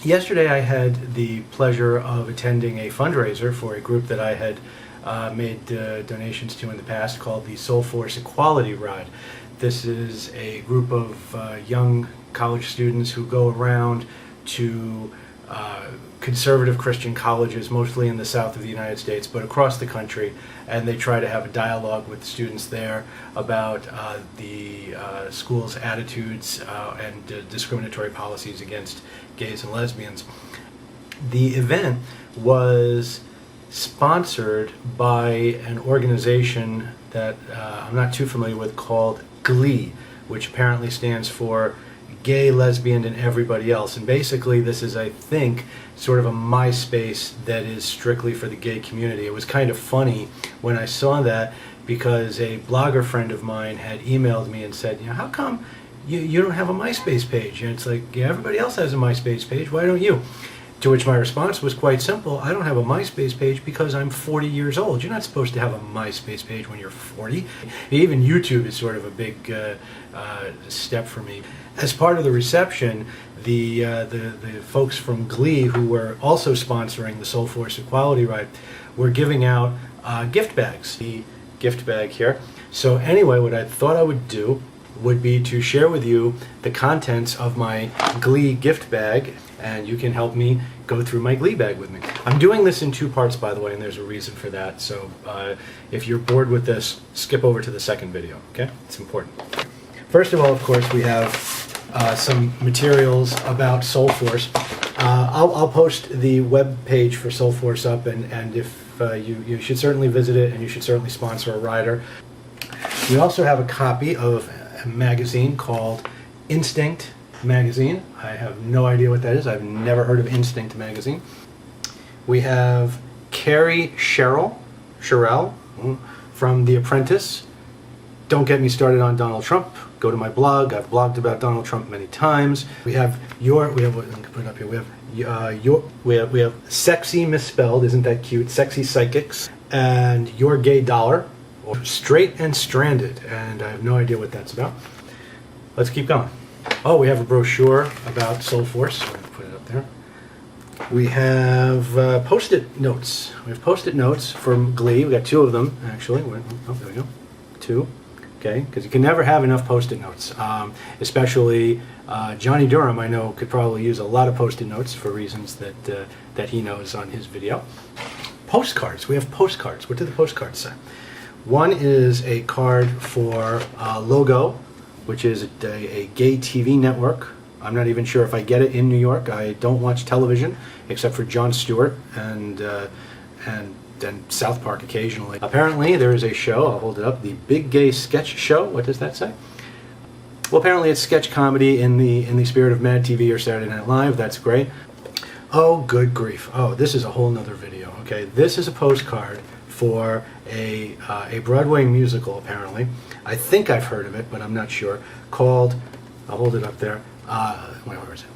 Yesterday I had the pleasure of attending a fundraiser for a group that I had made donations to in the past called the Soul Force Equality Ride. This is a group of young college students who go around to conservative Christian colleges, mostly in the south of the United States, but across the country, and they try to have a dialogue with the students there about the school's attitudes and discriminatory policies against gays and lesbians. The event was sponsored by an organization that I'm not too familiar with called GLEE, which apparently stands for Gay, Lesbian, and Everybody Else. And basically this is, I think, sort of a MySpace that is strictly for the gay community. It was kind of funny when I saw that because a blogger friend of mine had emailed me and said, how come you don't have a MySpace page? And it's like, yeah, everybody else has a MySpace page, why don't you? To which my response was quite simple: I don't have a MySpace page because I'm 40 years old. You're not supposed to have a MySpace page when you're 40. Even YouTube is sort of a big step for me. As part of the reception, the folks from GLEE, who were also sponsoring the Soul Force Equality Ride, were giving out gift bags. The gift bag here. So anyway, what I thought I would do would be to share with you the contents of my GLEE gift bag, and you can help me go through my GLEE bag with me. I'm doing this in two parts, by the way, and there's a reason for that. So if you're bored with this, skip over to the second video, okay? It's important. First of all, of course, we have some materials about Soul Force. I'll post the web page for Soul Force up, and if you should certainly visit it, and you should certainly sponsor a rider. We also have a copy of a magazine called Instinct Magazine. I have no idea what that is. I've never heard of Instinct Magazine. We have Carrie Sherrill from The Apprentice. Don't get me started on Donald Trump. Go to my blog. I've blogged about Donald Trump many times. We have what I'm gonna put it up here. We have Sexy Misspelled, isn't that cute? Sexy Psychics, and Your Gay Dollar, or Straight and Stranded, and I have no idea what that's about. Let's keep going. Oh, we have a brochure about Soul Force. I'm going to put it up there. We have Post-it notes. We have Post-it notes from GLEE. We got two of them, actually. Oh, there we go. Two. Okay, because you can never have enough Post-it notes. Especially Johnny Durham, I know, could probably use a lot of Post-it notes for reasons that he knows on his video. Postcards. We have postcards. What do the postcards say? One is a card for Logo, which is a gay TV network. I'm not even sure if I get it in New York. I don't watch television except for Jon Stewart and South Park occasionally. Apparently there is a show, I'll hold it up, the Big Gay Sketch Show. What does that say? Well, apparently it's sketch comedy in the spirit of Mad TV or Saturday Night Live. That's great. Oh, good grief. Oh, this is a whole nother video. Okay, this is a postcard for a Broadway musical, apparently. I think I've heard of it, but I'm not sure. Called, I'll hold it up there. Where is it?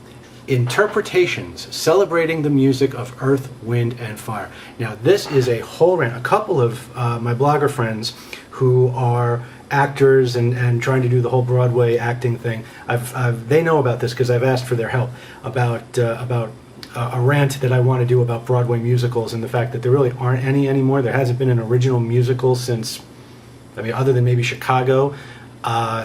Interpretations, Celebrating the Music of Earth, Wind, and Fire. Now, this is a whole rant. A couple of my blogger friends who are actors and trying to do the whole Broadway acting thing, they know about this because I've asked for their help about a rant that I want to do about Broadway musicals and the fact that there really aren't any anymore. There hasn't been an original musical since, I mean, other than maybe Chicago,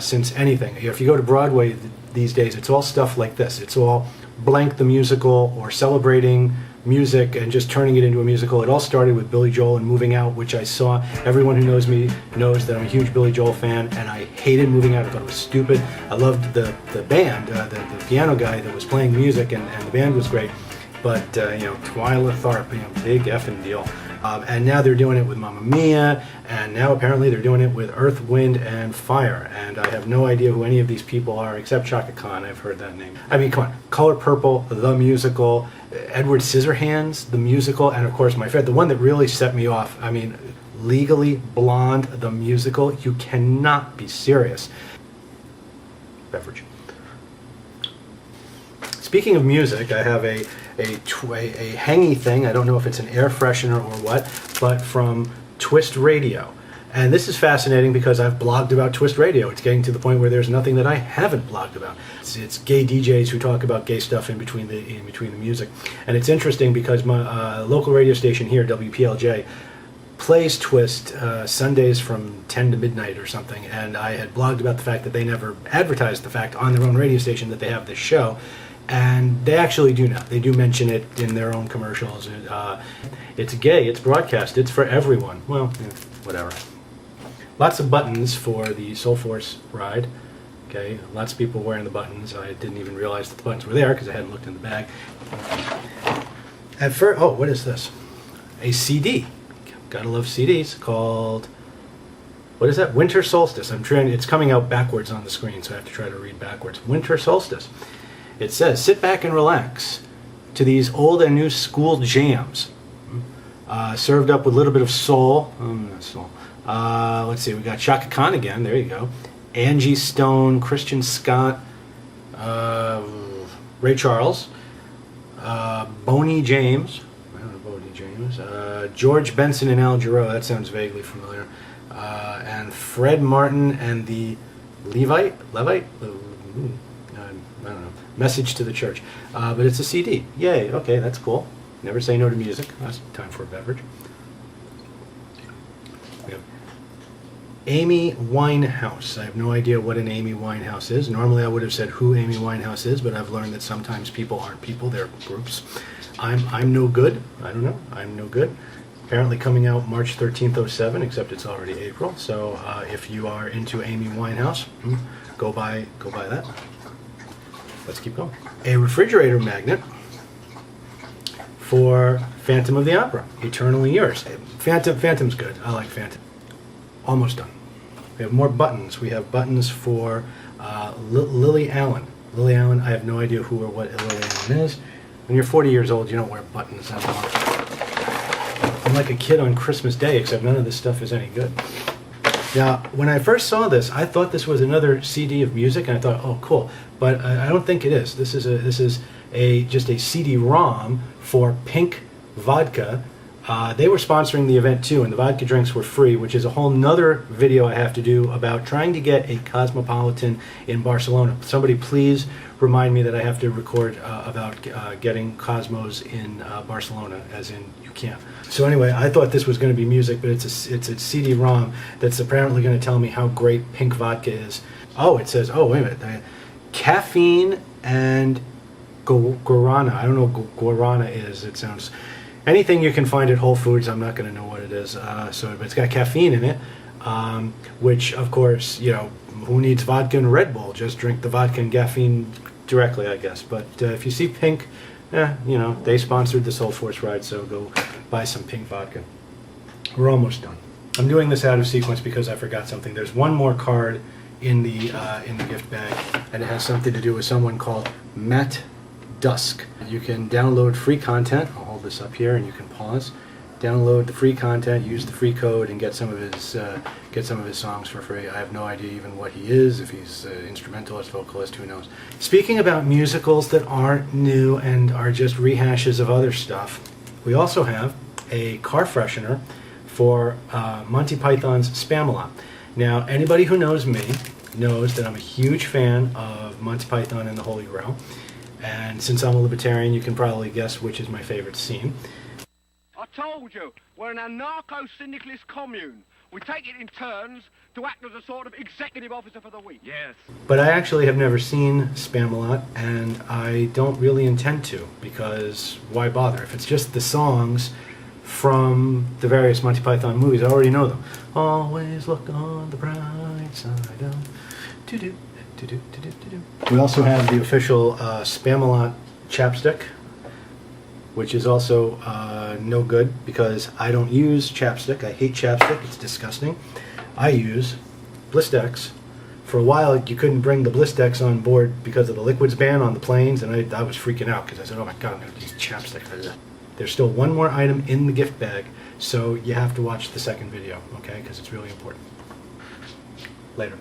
since anything. If you go to Broadway these days, it's all stuff like this. It's all blank the musical or celebrating music and just turning it into a musical. It all started with Billy Joel and Moving Out, which I saw. Everyone who knows me knows that I'm a huge Billy Joel fan, and I hated Moving Out. I thought it was stupid. I loved the band, the piano guy that was playing music, and the band was great. But, Twyla Tharp, big effing deal. And now they're doing it with Mamma Mia, and now apparently they're doing it with Earth, Wind, and Fire. And I have no idea who any of these people are, except Chaka Khan. I've heard that name. I mean, come on. Color Purple, the musical, Edward Scissorhands, the musical, and of course my favorite, the one that really set me off, I mean, Legally Blonde, the musical. You cannot be serious. Beverage. Speaking of music, I have a hangy thing. I don't know if it's an air freshener or what, but from Twist Radio. And this is fascinating because I've blogged about Twist Radio. It's getting to the point where there's nothing that I haven't blogged about. It's gay DJs who talk about gay stuff in between the music. And it's interesting because my local radio station here, WPLJ, plays Twist Sundays from 10 to midnight or something. And I had blogged about the fact that they never advertised the fact on their own radio station that they have this show. And they actually do now. They do mention it in their own commercials. It's gay, it's broadcast, it's for everyone. Well, whatever. Lots of buttons for the Soulforce ride. Okay, lots of people wearing the buttons. I didn't even realize that the buttons were there because I hadn't looked in the bag. At first, oh, what is this? A CD. Gotta love CDs. Called, what is that? Winter Solstice. It's coming out backwards on the screen, so I have to try to read backwards. Winter Solstice. It says, sit back and relax to these old and new school jams. Served up with a little bit of soul. Let's see, we got Chaka Khan again, there you go. Angie Stone, Christian Scott, Ray Charles, Boney James, I don't know Boney James, George Benson and Al Jarreau, that sounds vaguely familiar, and Fred Martin and the Levite? I don't know, Message to the Church. But it's a CD. Yay, okay, that's cool. Never say no to music. That's time for a beverage. We have Amy Winehouse. I have no idea what an Amy Winehouse is. Normally I would have said who Amy Winehouse is, but I've learned that sometimes people aren't people, they're groups. I'm no good. I don't know. I'm no good. Apparently coming out March 13th, 07, except it's already April. So if you are into Amy Winehouse, go buy that. Let's keep going. A refrigerator magnet for Phantom of the Opera, Eternally Yours. Phantom's good. I like Phantom. Almost done. We have more buttons. We have buttons for Lily Allen. Lily Allen, I have no idea who or what Lily Allen is. When you're 40 years old, you don't wear buttons anymore. I'm like a kid on Christmas Day, except none of this stuff is any good. Now, when I first saw this, I thought this was another CD of music, and I thought, oh, cool. But I don't think it is. This is just a CD-ROM for Pink Vodka. They were sponsoring the event too, and the vodka drinks were free, which is a whole nother video I have to do about trying to get a Cosmopolitan in Barcelona. Somebody please remind me that I have to record about getting Cosmos in Barcelona, as in you can't. So anyway, I thought this was going to be music, but it's a CD-ROM that's apparently going to tell me how great Pink Vodka is. Oh, it says, oh, wait a minute. Caffeine and guarana. I don't know what guarana is. It sounds... Anything you can find at Whole Foods, I'm not going to know what it is. But it's got caffeine in it, which, of course, you know, who needs vodka and Red Bull? Just drink the vodka and caffeine directly, I guess. But if you see Pink, you know, they sponsored the Soulforce ride, so go buy some Pink vodka. We're almost done. I'm doing this out of sequence because I forgot something. There's one more card in the gift bag, and it has something to do with someone called Matt Dusk. You can download free content. I'll hold this up here and you can pause. Download the free content, use the free code, and get some of his songs for free. I have no idea even what he is, if he's an instrumentalist, vocalist, who knows. Speaking about musicals that aren't new and are just rehashes of other stuff, we also have a car freshener for Monty Python's Spamalot. Now, anybody who knows me knows that I'm a huge fan of Monty Python and the Holy Grail. And since I'm a libertarian, you can probably guess which is my favorite scene. I told you, we're an anarcho-syndicalist commune. We take it in turns to act as a sort of executive officer for the week. Yes. But I actually have never seen Spamalot, and I don't really intend to, because why bother? If it's just the songs from the various Monty Python movies, I already know them. Always look on the bright side of... Do-do. We also have the official Spamalot chapstick, which is also no good because I don't use chapstick. I hate chapstick. It's disgusting. I use Blistex. For a while, you couldn't bring the Blistex on board because of the liquids ban on the planes, and I was freaking out because I said, oh my God, I'm going to use chapstick. There's still one more item in the gift bag, so you have to watch the second video, okay, because it's really important. Later.